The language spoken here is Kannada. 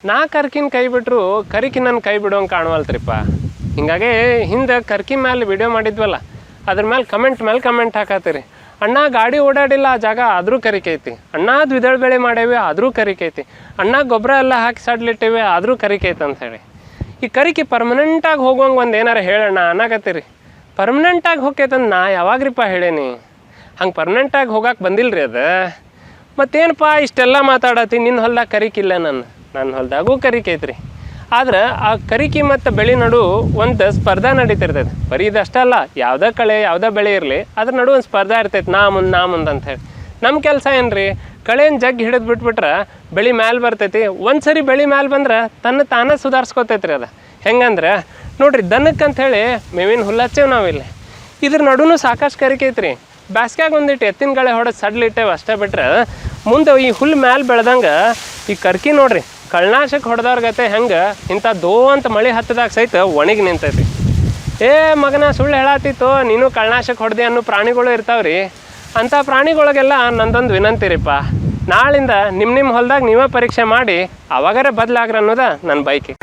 ನಾ ಕರ್ಕಿನ ಕೈ ಬಿಟ್ರು ಕರಿಕಿ ನನ್ನ ಕೈ ಬಿಡೋಂಗೆ ಕಾಣವಲ್ತ್ರಿಪ್ಪ. ಹಿಂಗಾಗಿ ಹಿಂದೆ ಕರ್ಕಿ ಮೇಲೆ ವಿಡಿಯೋ ಮಾಡಿದ್ವಲ್ಲ, ಅದ್ರ ಮೇಲೆ ಕಮೆಂಟ್ ಹಾಕತ್ತೀರಿ. ಅಣ್ಣ ಗಾಡಿ ಓಡಾಡಿಲ್ಲ ಆ ಜಾಗ ಆದರೂ ಕರಿಕೈತಿ, ಅಣ್ಣ ದ್ವಿದಳ ಬೆಳೆ ಮಾಡೇವಿ ಆದರೂ ಕರಿಕೈತಿ, ಅಣ್ಣ ಗೊಬ್ಬರ ಎಲ್ಲ ಹಾಕಿ ಸಡ್ಲಿಟ್ಟಿವೆ ಆದರೂ ಕರಿಕೈತಿ ಅಂತ ಹೇಳಿ. ಈ ಕರಿಕಿ ಪರ್ಮನೆಂಟಾಗಿ ಹೋಗುವಂಗೆ ಒಂದು ಏನಾರು ಹೇಳೋಣ ಅನ್ನಕತ್ತೀರಿ. ಪರ್ಮನೆಂಟಾಗಿ ಹೋಗ್ತೈತಂದು ನಾ ಯಾವಾಗ್ರಿಪ್ಪ ಹೇಳೇನಿ? ಹಂಗೆ ಪರ್ಮನೆಂಟಾಗಿ ಹೋಗಕ್ಕೆ ಬಂದಿಲ್ಲ ಅದು. ಮತ್ತೇನಪ್ಪ ಇಷ್ಟೆಲ್ಲ ಮಾತಾಡತ್ತಿ, ನಿನ್ನ ಹೊಲ್ದಾಗ ಕರಿಕಿಲ್ಲ, ನನ್ನ ಹೊಲ್ದಾಗೂ ಕರಿಕೈತ್ರಿ. ಆದ್ರೆ ಆ ಕರಿಕಿ ಮತ್ತು ಬೆಳೆ ನಡು ಒಂದು ಸ್ಪರ್ಧೆ ನಡೀತಿರ್ತೈತೆ. ಬರೀ ಇದಷ್ಟೇ ಅಲ್ಲ, ಯಾವುದೇ ಕಳೆ ಯಾವುದೇ ಬೆಳೆ ಇರಲಿ ಅದ್ರ ನಡು ಒಂದು ಸ್ಪರ್ಧೆ ಇರ್ತೈತೆ, ನಾ ಮುಂದೆ ಅಂಥೇಳಿ. ನಮ್ಮ ಕೆಲಸ ಏನು ರೀ, ಕಳೆನ ಜಗ್ಗಿ ಹಿಡಿದು ಬಿಟ್ಬಿಟ್ರೆ ಬೆಳೆ ಮ್ಯಾಲೆ ಬರ್ತೈತಿ. ಒಂದು ಸರಿ ಬೆಳೆ ಮ್ಯಾಲೆ ಬಂದ್ರೆ ತಾನೇ ಸುಧಾರಿಸ್ಕೊತೈತ್ರಿ. ಅದು ಹೆಂಗಂದ್ರೆ ನೋಡ್ರಿ, ದನಕ್ಕೆ ಅಂಥೇಳಿ ಮೇವಿನ ಹುಲ್ಲಚ್ಚೇವು ನಾವಿಲ್ಲಿ, ಇದ್ರ ನಡುನು ಸಾಕಷ್ಟು ಕರಿಕೈತ್ರಿ. ಬ್ಯಾಸ್ಗ್ಯಾಗ ಒಂದಿಟ್ಟು ಎತ್ತಿನ ಗಳೆ ಹೊಡೆದು ಸಡ್ಲಿಟ್ಟೇವೆ ಅಷ್ಟೇ ಬಿಟ್ರೆ ಮುಂದೆ ಈ ಹುಲ್ಲು ಮ್ಯಾಲೆ ಬೆಳೆದಂಗೆ ಈ ಕರ್ಕಿ ನೋಡ್ರಿ ಕಳ್ಳನಾಶಕ್ಕೆ ಹೊಡೆದವ್ರಿಗತೆ ಹೆಂಗೆ ಇಂಥ ದೋ ಅಂತ ಮಳೆ ಹತ್ತದಾಗ ಸಹಿತ ಒಣಗಿ ನಿಂತೈತಿ. ಏ ಮಗನ ಸುಳ್ಳು ಹೇಳತ್ತಿತ್ತು, ನೀನು ಕಳ್ಳನಾಶಕ್ಕೆ ಹೊಡೆದೆ ಅನ್ನೋ ಪ್ರಾಣಿಗಳು ಇರ್ತಾವ್ರಿ. ಅಂಥ ಪ್ರಾಣಿಗಳಿಗೆಲ್ಲ ನಂದೊಂದು ವಿನಂತಿರಿಪ್ಪ, ನಾಳಿಂದ ನಿಮ್ಮ ಹೊಲ್ದಾಗ ನೀವೇ ಪರೀಕ್ಷೆ ಮಾಡಿ ಅವಾಗರ ಬದಲಾಗ್ರ ಅನ್ನೋದ ನನ್ನ ಬೈಕಿ.